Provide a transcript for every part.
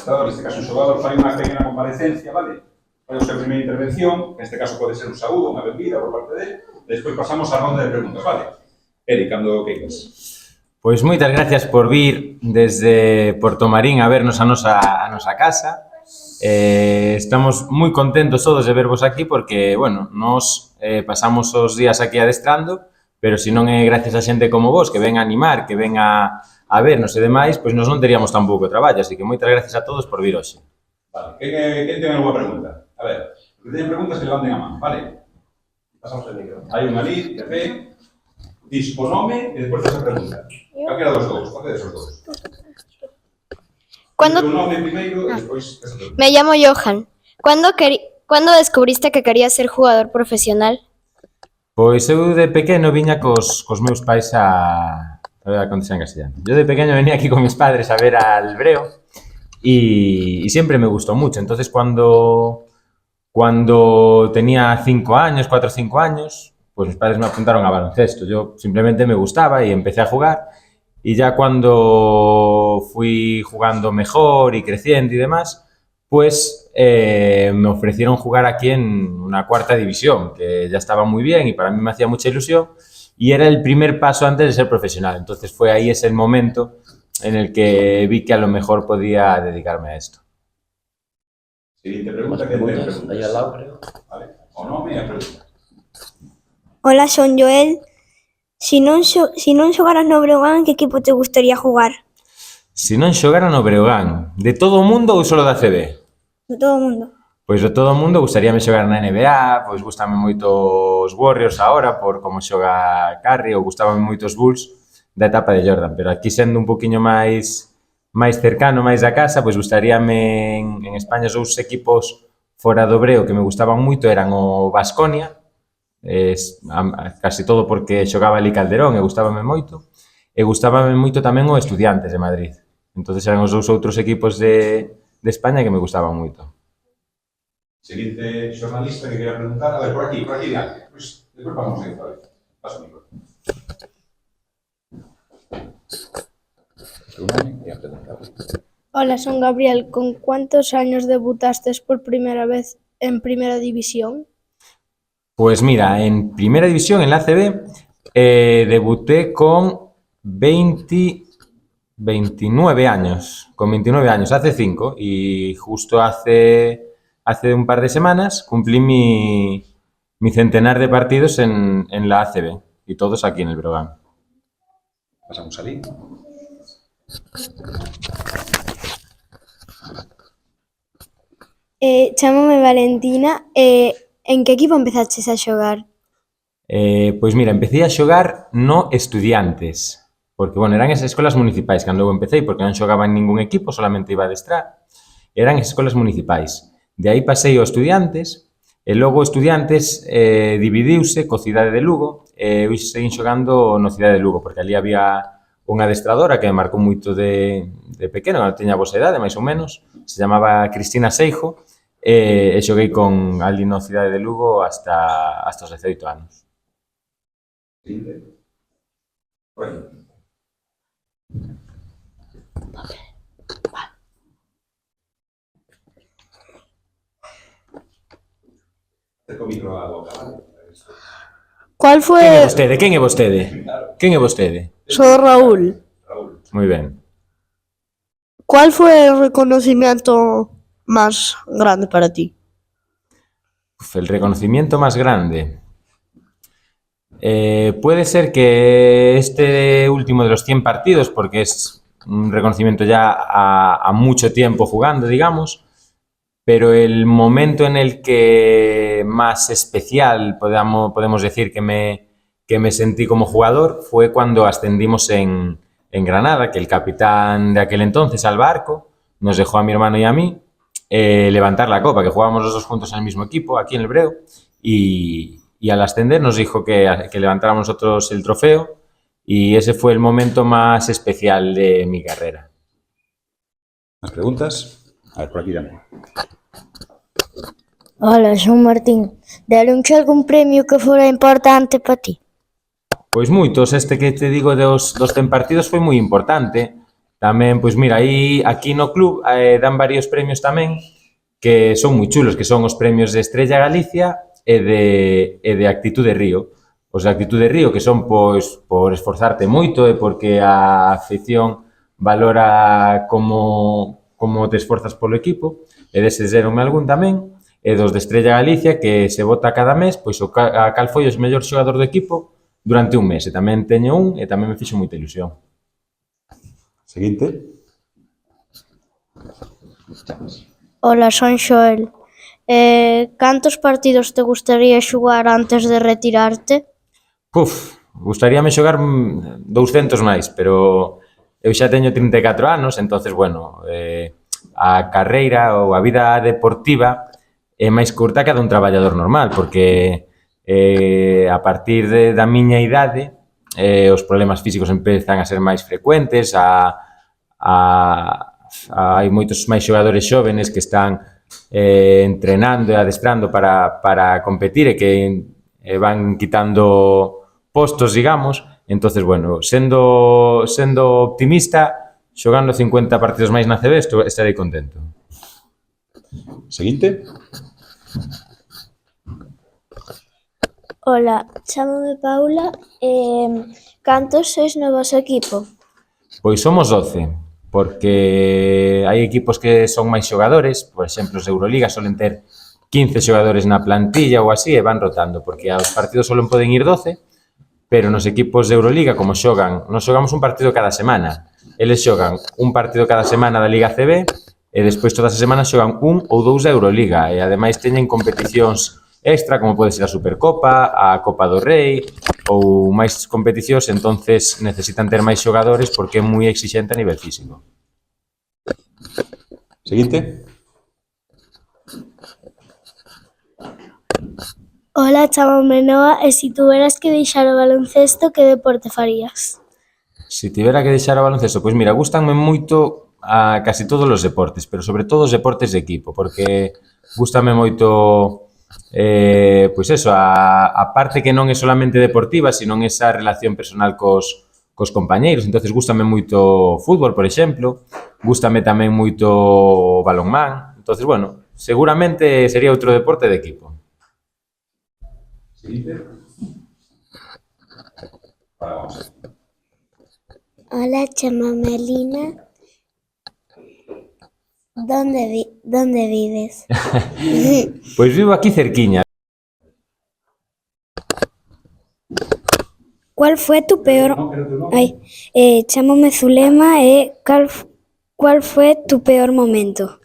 adestrador, neste caso un xogador, fai unha pequena comparecencia, vale? Fai a súa primeira intervención, que neste caso pode ser un saúdo, unha benvida por parte dele, despois pasamos á ronda de preguntas, vale? Eric, cando queiras. Pois moitas gracias por vir desde Portomarín a vernos a nosa casa. Estamos moi contentos todos de vervos aquí porque, bueno, nos pasamos os días aquí adestrando, pero se non é gracias a xente como vos que ven a animar, que ven a vernos e demais, pois nos non teríamos tan pouco traballo, así que moitas gracias a todos por vir hoxe. Vale, quen ten alguna pregunta? A ver, que teñen preguntas que levanten a man, vale? Pasamos el micro. Hai un ali, de pé, dis o nome e despois esa pregunta. Calquera dos dous, calquera dos dous. ¿Cuándo? Tu nome primeiro e despois esa pregunta. Me llamo Johan. ¿Cuándo descubriste que querías ser jugador profesional? Pois eu de pequeno viña cos meus pais a contestar en castellano. Yo de pequeño venía aquí con mis padres a ver al Breo y siempre me gustó mucho. Entonces cuando tenía 5 años, 4 o 5 años, pues mis padres me apuntaron a baloncesto. Yo simplemente me gustaba y empecé a jugar. Y ya cuando fui jugando mejor y creciendo y demás, pues me ofrecieron jugar aquí en una 4ª división, que ya estaba muy bien y para mí me hacía mucha ilusión. Y era el primer paso antes de ser profesional. Entonces fue ahí ese momento en el que vi que a lo mejor podía dedicarme a esto. Siguiente pregunta, que ten preguntas. Aí al lado, creo. Vale, o nome e a pregunta. Hola, son Joel. Si non xogaras no Breogán, que equipo te gustaría jugar? Si non xogara no Breogán, de todo o mundo ou solo da CB? De todo o mundo. Pois de todo o mundo gustaríame xogar na NBA, pois gustame moito os Warriors agora por como xoga Curry, ou gustame moito os Bulls da etapa de Jordan, pero aquí sendo un poquinho máis cercano, máis da casa, pois gustaríame en España os 2 equipos fora do Breo que me gustaban moito eran o Baskonia, casi todo porque xogaba ali Calderón e gustábame moito tamén o Estudiantes de Madrid. Entonces eran os 2 outros equipos de España que me gustaban moito. Seguinte xornalista que quería preguntar, a ver, por aquí diante. Despois pasamos aí, vale. Pasa o micro. Hola, son Gabriel. ¿Con cuántos años debutaste por primera vez en Primera División? Pues mira, en Primera División, en la ACB, debuté con 29 años, hace 5, y justo hace un par de semanas cumplí mi centenar de partidos en la ACB, y todos aquí en el Breogán. Pasamos ali. Chámame Valentina. En que equipo empezaches a xogar? Pois mira, empecé a xogar no Estudiantes, porque, bueno, eran esas escolas municipais cando eu empecé, porque non xogaba en ningún equipo, solamente iba a adestrar, eran esas escolas municipais. De aí pasei ao Estudiantes, e logo o Estudiantes dividiuse co Cidade de Lugo, e eu seguín xogando no Cidade de Lugo, porque ali había unha adestradora que me marcou moito de pequeno, que tiña a vosa idade, máis ou menos, se chamaba Cristina Seijo, e xoguei con ali no Cidade de Lugo hasta os 18 anos. Cerco o micro á boca, vale? ¿Cuál fue? Quen é vostede? Soy Raúl. Moi ben. ¿Cuál fue el reconocimiento más grande para ti? El reconocimiento más grande. Puede ser que este último de los 100 partidos, porque es un reconocimiento ya a mucho tiempo jugando, digamos, pero el momento en el que más especial podemos decir que me sentí como jugador fue cuando ascendimos en Granada, que el capitán de aquel entonces, Alba Arco, nos dejó a mi hermano y a mí levantar la copa, que jugábamos los dos juntos en el mismo equipo, aquí en el Breo, y al ascender nos dijo que levantáramos nosotros el trofeo, y ese fue el momento más especial de mi carrera. ¿Más preguntas? A ver, por aquí tamén. Hola, son Martín. Deronche algún premio que fora importante para ti? Pois moitos, este que te digo dos 100 partidos foi moi importante, Tamén, pois mira, aquí no club dan varios premios tamén que son moi chulos, que son os premios de Estrella Galicia e de Actitude Río. Os de Actitude Río, que son pois por esforzarte moito e porque a afición valora como te esforzas polo equipo, e deses deronme algún tamén, e dos de Estrella Galicia, que se vota cada mes, pois a cal foi o mellor xogador do equipo durante un mes, e tamén teño un, e tamén me fixo moita ilusión. Seguinte. Hola, son Xoel. Cantos partidos te gustaría xogar antes de retirarte? Gustaríame xogar 200 máis, pero eu xa teño 34 anos, entonces, bueno, a carreira ou a vida deportiva é máis curta que a dun traballador normal, porque a partir da miña idade os problemas físicos empezan a ser máis frecuentes, hai moitos máis xogadores xóvenes que están entrenando e adestrando para competir e que van quitando postos, digamos. Entonces, bueno, sendo optimista, xogando 50 partidos máis na CB, estarei contento. Seguinte. Hola, chámame Paula. Cantos sois no vosso equipo? Pois somos 12, porque hai equipos que son máis xogadores, por exemplo, os de Euroliga solen ter 15 xogadores na plantilla ou así, e van rotando, porque aos partidos solen poden ir 12, pero nos equipos de Euroliga, como nos xogamos un partido cada semana. Eles xogan un partido cada semana da Liga CB, e despois todas as semanas xogan un ou dous da Euroliga, e ademais teñen competicións extra, como pode ser a Supercopa, a Copa do Rei, ou máis competicións, entonces necesitan ter máis xogadores porque é moi exixente a nivel físico. Seguinte. Hola, chámame Noa, e se tuveras que deixar o baloncesto, que deporte farías? Se tivera que deixar o baloncesto, pois mira, gustanme moito a casi todos os deportes, pero sobre todo os deportes de equipo, porque gustame moito pois eso, a parte que non é solamente deportiva, sino esa relación personal cos compañeiros. Entonces gustame moito o fútbol, por exemplo, gustame tamén moito o balonmán. Entonces, bueno, seguramente sería outro deporte de equipo. Seguinte. Vamos. Hola, chámame Lina. ¿Dónde vives? Pois vivo aquí cerquiña. ¿Cuál fue tu peor... chámame Zulema, ¿cuál fue tu peor momento?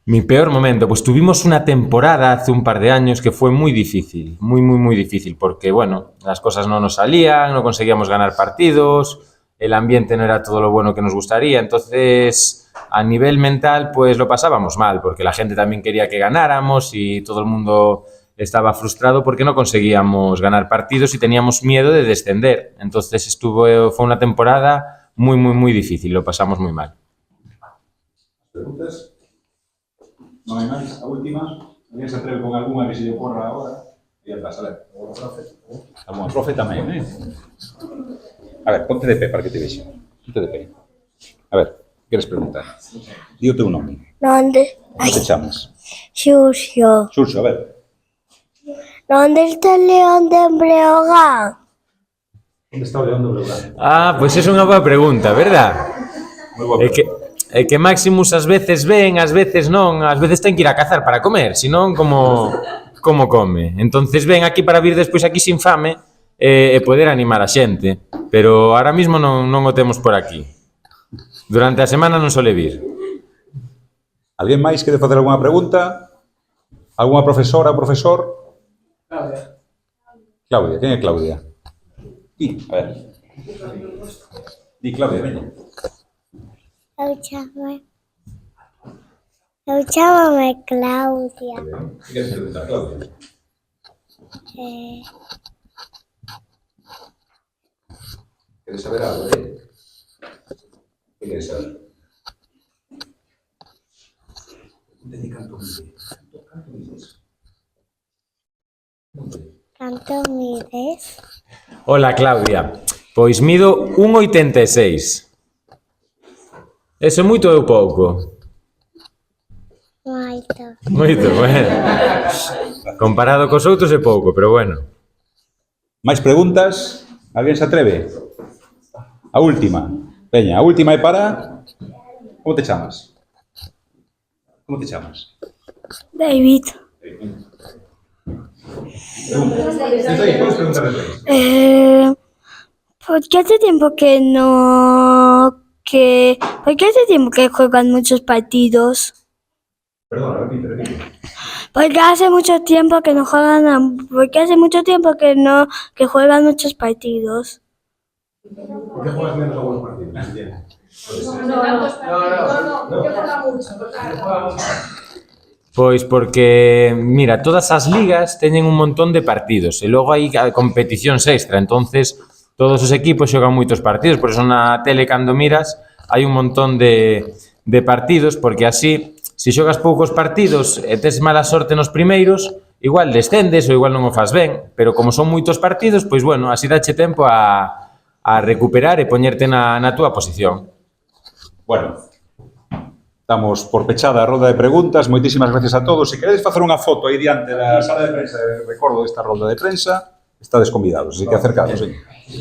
Mi peor momento, pues tuvimos una temporada hace un par de años que fue muy difícil, muy difícil, porque bueno, las cosas no nos salían, no conseguíamos ganar partidos, el ambiente no era todo lo bueno que nos gustaría, entonces a nivel mental pues lo pasábamos mal, porque la gente también quería que ganáramos y todo el mundo estaba frustrado porque no conseguíamos ganar partidos y teníamos miedo de descender, entonces fue una temporada muy difícil, lo pasamos muy mal. ¿Preguntas? Non hai máis? A última? Alguén se atreve con algunha que se lle ocorra agora? E ya está, sale. Estamos a profe tamén, A ver, ponte de pé para que te vexa. Ponte de pé. A ver, queres preguntar? Di o teu nome. ¿Dónde? Como te chamas? Xurxo. Xurxo, a ver. ¿Dónde está el león de Breogán? Onde está o león do Breogán? Ah, pues es unha boa pregunta, verdad? Moi boa pregunta. É que Maximus ás veces ven, ás veces non, ás veces ten que ir a cazar para comer, senón como come. Entonces ven aquí para vir despois aquí sin fame e poder animar a xente, pero ahora mismo non o temos por aquí. Durante a semana non sole vir. Alguén máis quere facer algunha pregunta? Algunha profesora ou profesor? Claudia. Claudia, quen é Claudia? Di, a ver. Di, Claudia, veña. Eu chámame Claudia. Que queres preguntar, Claudia? Queres saber algo, Que queres saber? Canto mides? Hola, Claudia. Pois mido 1,86. Eso é moito ou pouco? Moito, bueno. Comparado cos outros é pouco, pero bueno. Máis preguntas? Alguén se atreve? A última. Veña, a última é para... Como te chamas? Como te chamas? David. ¿Por qué hace tiempo que ¿Por qué hace tiempo que juegan muchos partidos? Perdón, repite. Porque hace mucho tiempo que no juegan, porque hace mucho tiempo que juegan muchos partidos. ¿Por qué juegas menos algunos partidos? Pois porque, mira, todas as ligas teñen un montón de partidos e logo hai competicións extra, entonces todos os equipos xogan moitos partidos, por eso na tele cando miras hai un montón de partidos, porque así, se xogas poucos partidos e tes mala sorte nos primeiros, igual descendes ou igual non o fas ben, pero como son moitos partidos, pois bueno, así dache tempo a recuperar e poñerte na túa posición. Bueno, damos por pechada a roda de preguntas. Moitísimas gracias a todos. Se queredes facer unha foto aí diante da sala de prensa, recordo desta roda de prensa, estades convidados, así que acercados.